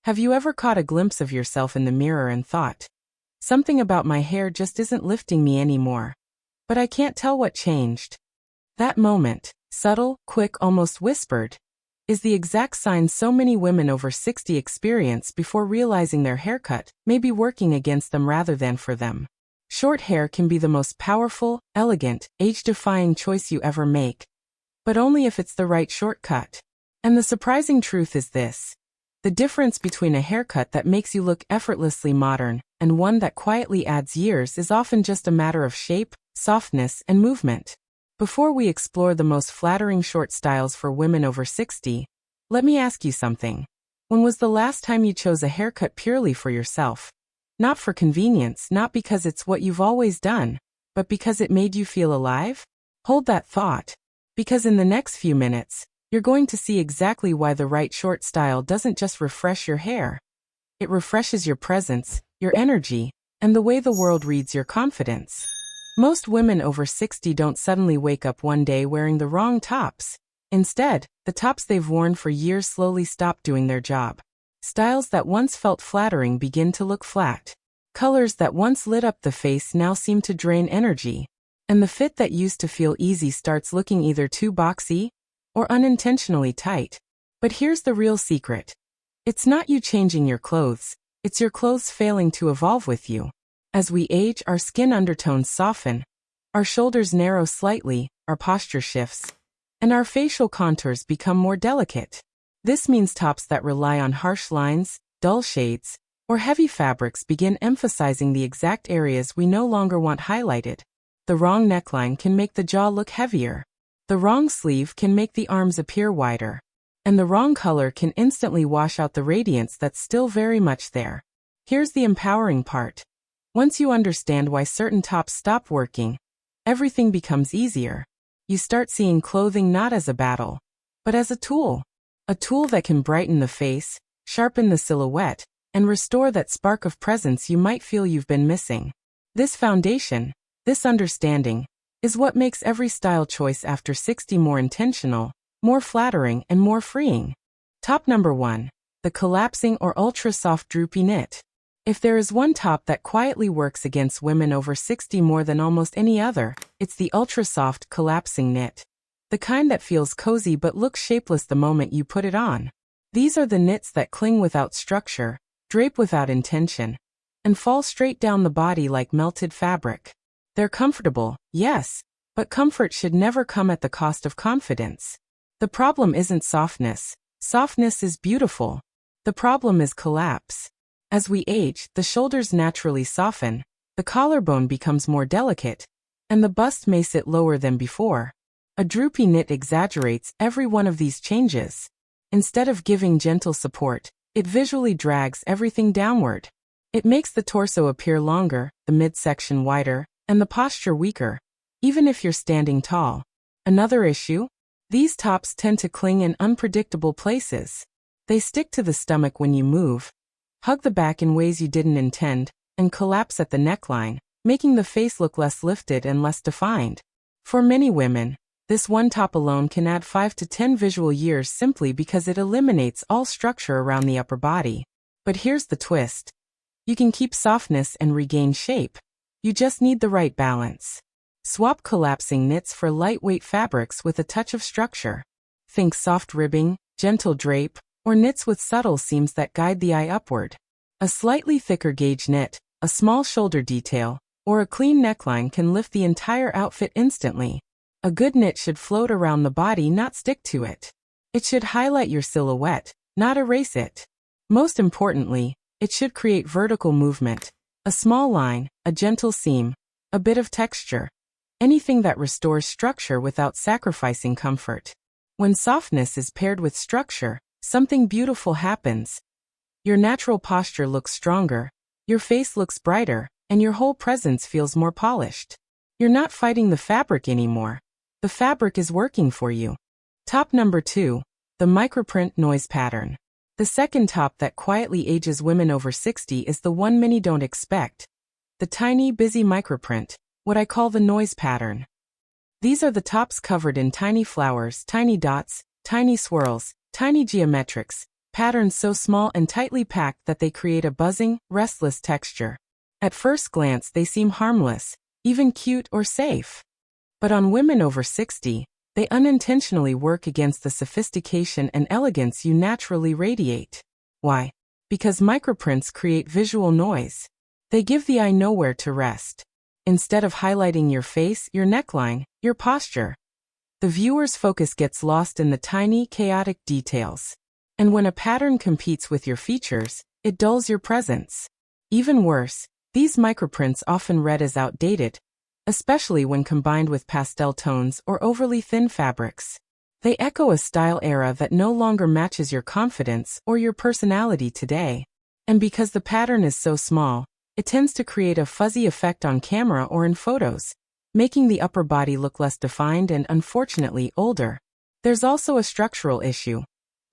Have you ever caught a glimpse of yourself in the mirror and thought, something about my hair just isn't lifting me anymore, but I can't tell what changed? That moment, subtle, quick, almost whispered, is the exact sign so many women over 60 experience before realizing their haircut may be working against them rather than for them. Short hair can be the most powerful, elegant, age-defying choice you ever make, but only if it's the right shortcut. And the surprising truth is this: the difference between a haircut that makes you look effortlessly modern and one that quietly adds years is often just a matter of shape, softness, and movement. Before we explore the most flattering short styles for women over 60, let me ask you something. When was the last time you chose a haircut purely for yourself? Not for convenience, not because it's what you've always done, but because it made you feel alive? Hold that thought, because in the next few minutes, you're going to see exactly why the right short style doesn't just refresh your hair. It refreshes your presence, your energy, and the way the world reads your confidence. Most women over 60 don't suddenly wake up one day wearing the wrong tops. Instead, the tops they've worn for years slowly stop doing their job. Styles that once felt flattering begin to look flat. Colors that once lit up the face now seem to drain energy. And the fit that used to feel easy starts looking either too boxy or unintentionally tight. But here's the real secret. It's not you changing your clothes, it's your clothes failing to evolve with you. As we age, our skin undertones soften, our shoulders narrow slightly, our posture shifts, and our facial contours become more delicate. This means tops that rely on harsh lines, dull shades, or heavy fabrics begin emphasizing the exact areas we no longer want highlighted. The wrong neckline can make the jaw look heavier. The wrong sleeve can make the arms appear wider. And the wrong color can instantly wash out the radiance that's still very much there. Here's the empowering part. Once you understand why certain tops stop working, everything becomes easier. You start seeing clothing not as a battle, but as a tool. A tool that can brighten the face, sharpen the silhouette, and restore that spark of presence you might feel you've been missing. This foundation, this understanding, is what makes every style choice after 60 more intentional, more flattering, and more freeing. Top number 1. The collapsing or ultra-soft droopy knit. If there is one top that quietly works against women over 60 more than almost any other, it's the ultra-soft, collapsing knit. The kind that feels cozy but looks shapeless the moment you put it on. These are the knits that cling without structure, drape without intention, and fall straight down the body like melted fabric. They're comfortable, yes, but comfort should never come at the cost of confidence. The problem isn't softness. Softness is beautiful. The problem is collapse. As we age, the shoulders naturally soften, the collarbone becomes more delicate, and the bust may sit lower than before. A droopy knit exaggerates every one of these changes. Instead of giving gentle support, it visually drags everything downward. It makes the torso appear longer, the midsection wider, and the posture weaker, even if you're standing tall. Another issue? These tops tend to cling in unpredictable places. They stick to the stomach when you move, hug the back in ways you didn't intend, and collapse at the neckline, making the face look less lifted and less defined. For many women, this one top alone can add 5 to 10 visual years simply because it eliminates all structure around the upper body. But here's the twist. You can keep softness and regain shape. You just need the right balance. Swap collapsing knits for lightweight fabrics with a touch of structure. Think soft ribbing, gentle drape, or knits with subtle seams that guide the eye upward. A slightly thicker gauge knit, a small shoulder detail, or a clean neckline can lift the entire outfit instantly. A good knit should float around the body, not stick to it. It should highlight your silhouette, not erase it. Most importantly, it should create vertical movement. A small line, a gentle seam, a bit of texture. Anything that restores structure without sacrificing comfort. When softness is paired with structure, something beautiful happens. Your natural posture looks stronger, your face looks brighter, and your whole presence feels more polished. You're not fighting the fabric anymore. The fabric is working for you. Top number 2. The microprint noise pattern. The second top that quietly ages women over 60 is the one many don't expect. The tiny, busy microprint, what I call the noise pattern. These are the tops covered in tiny flowers, tiny dots, tiny swirls, tiny geometrics, patterns so small and tightly packed that they create a buzzing, restless texture. At first glance, they seem harmless, even cute or safe. But on women over 60, they unintentionally work against the sophistication and elegance you naturally radiate. Why? Because microprints create visual noise. They give the eye nowhere to rest. Instead of highlighting your face, your neckline, your posture, the viewer's focus gets lost in the tiny, chaotic details. And when a pattern competes with your features, it dulls your presence. Even worse, these microprints often read as outdated, especially when combined with pastel tones or overly thin fabrics. They echo a style era that no longer matches your confidence or your personality today. And because the pattern is so small, it tends to create a fuzzy effect on camera or in photos, making the upper body look less defined and, unfortunately, older. There's also a structural issue.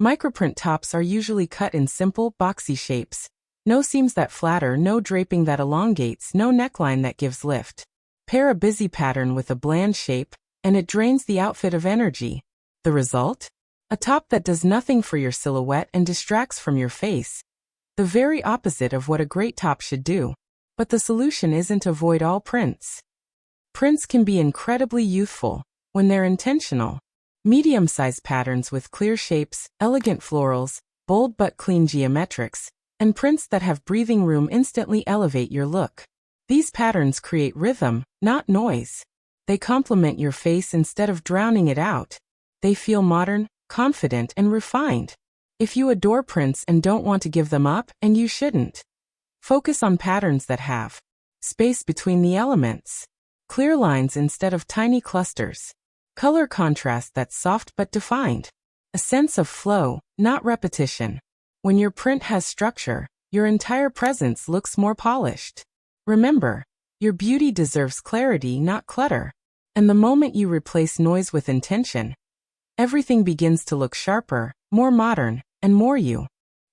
Microprint tops are usually cut in simple, boxy shapes. No seams that flatter, no draping that elongates, no neckline that gives lift. Pair a busy pattern with a bland shape, and it drains the outfit of energy. The result? A top that does nothing for your silhouette and distracts from your face. The very opposite of what a great top should do. But the solution isn't to avoid all prints. Prints can be incredibly youthful when they're intentional. Medium-sized patterns with clear shapes, elegant florals, bold but clean geometrics, and prints that have breathing room instantly elevate your look. These patterns create rhythm, not noise. They complement your face instead of drowning it out. They feel modern, confident, and refined. If you adore prints and don't want to give them up, and you shouldn't, focus on patterns that have space between the elements, clear lines instead of tiny clusters, color contrast that's soft but defined, a sense of flow, not repetition. When your print has structure, your entire presence looks more polished. Remember, your beauty deserves clarity, not clutter. And the moment you replace noise with intention, everything begins to look sharper, more modern, and more you.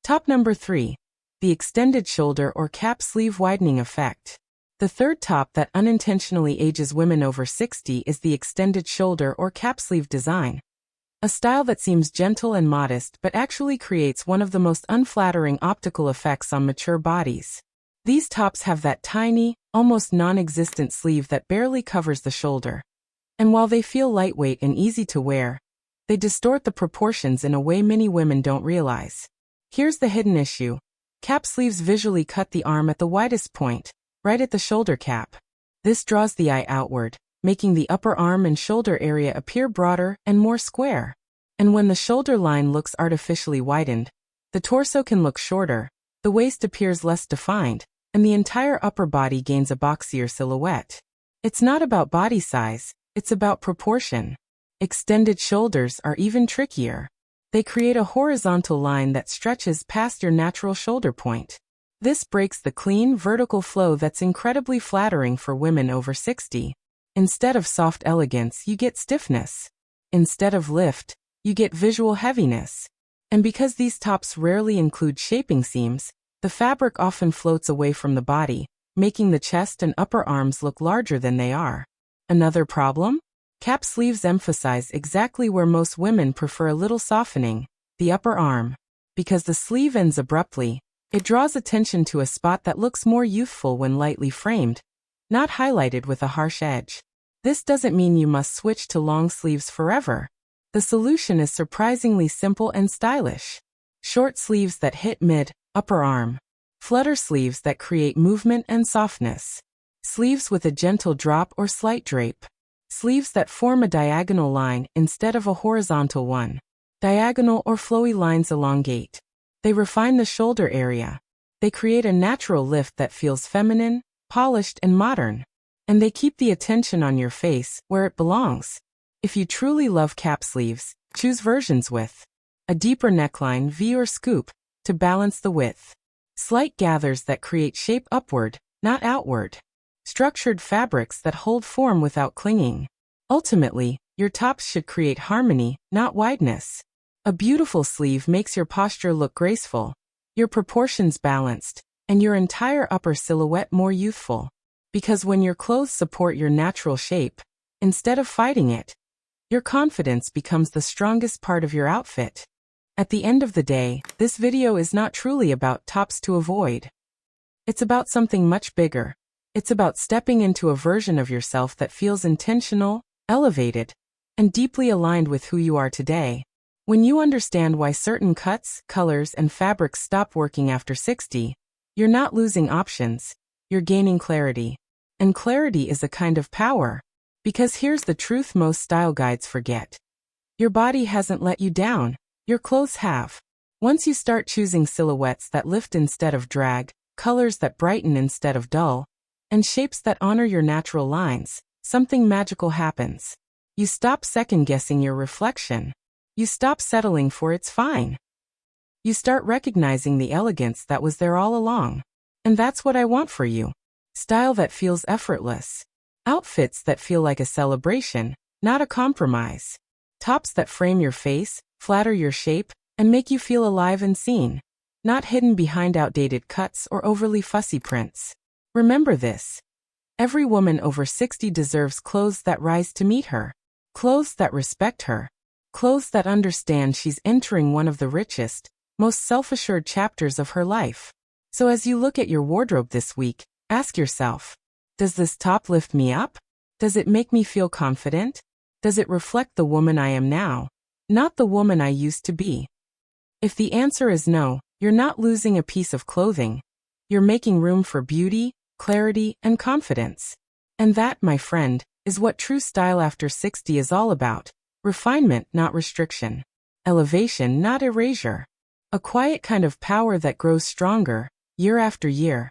Top number 3. The extended shoulder or cap sleeve widening effect. The third top that unintentionally ages women over 60 is the extended shoulder or cap sleeve design. A style that seems gentle and modest but actually creates one of the most unflattering optical effects on mature bodies. These tops have that tiny, almost non-existent sleeve that barely covers the shoulder. And while they feel lightweight and easy to wear, they distort the proportions in a way many women don't realize. Here's the hidden issue. Cap sleeves visually cut the arm at the widest point, right at the shoulder cap. This draws the eye outward, making the upper arm and shoulder area appear broader and more square. And when the shoulder line looks artificially widened, the torso can look shorter, the waist appears less defined, and the entire upper body gains a boxier silhouette. It's not about body size, it's about proportion. Extended shoulders are even trickier. They create a horizontal line that stretches past your natural shoulder point. This breaks the clean, vertical flow that's incredibly flattering for women over 60. Instead of soft elegance, you get stiffness. Instead of lift, you get visual heaviness. And because these tops rarely include shaping seams, the fabric often floats away from the body, making the chest and upper arms look larger than they are. Another problem? Cap sleeves emphasize exactly where most women prefer a little softening, the upper arm. Because the sleeve ends abruptly, it draws attention to a spot that looks more youthful when lightly framed, not highlighted with a harsh edge. This doesn't mean you must switch to long sleeves forever. The solution is surprisingly simple and stylish. Short sleeves that hit mid, upper arm. Flutter sleeves that create movement and softness. Sleeves with a gentle drop or slight drape. Sleeves that form a diagonal line instead of a horizontal one. Diagonal or flowy lines elongate. They refine the shoulder area. They create a natural lift that feels feminine, polished, and modern. And they keep the attention on your face where it belongs. If you truly love cap sleeves, choose versions with a deeper neckline, V or scoop, to balance the width. Slight gathers that create shape upward, not outward. Structured fabrics that hold form without clinging. Ultimately, your tops should create harmony, not wideness. A beautiful sleeve makes your posture look graceful, your proportions balanced, and your entire upper silhouette more youthful. Because when your clothes support your natural shape, instead of fighting it, your confidence becomes the strongest part of your outfit. At the end of the day, this video is not truly about tops to avoid. It's about something much bigger. It's about stepping into a version of yourself that feels intentional, elevated, and deeply aligned with who you are today. When you understand why certain cuts, colors, and fabrics stop working after 60, you're not losing options, you're gaining clarity. And clarity is a kind of power. Because here's the truth most style guides forget. Your body hasn't let you down, your clothes have. Once you start choosing silhouettes that lift instead of drag, colors that brighten instead of dull, and shapes that honor your natural lines, something magical happens. You stop second-guessing your reflection. You stop settling for it's fine. You start recognizing the elegance that was there all along. And that's what I want for you. Style that feels effortless. Outfits that feel like a celebration, not a compromise. Tops that frame your face, flatter your shape, and make you feel alive and seen. Not hidden behind outdated cuts or overly fussy prints. Remember this. Every woman over 60 deserves clothes that rise to meet her. Clothes that respect her. Clothes that understand she's entering one of the richest, most self-assured chapters of her life. So as you look at your wardrobe this week, ask yourself, does this top lift me up? Does it make me feel confident? Does it reflect the woman I am now, not the woman I used to be? If the answer is no, you're not losing a piece of clothing. You're making room for beauty, clarity, and confidence. And that, my friend, is what true style after 60 is all about. Refinement, not restriction. Elevation, not erasure. A quiet kind of power that grows stronger, year after year.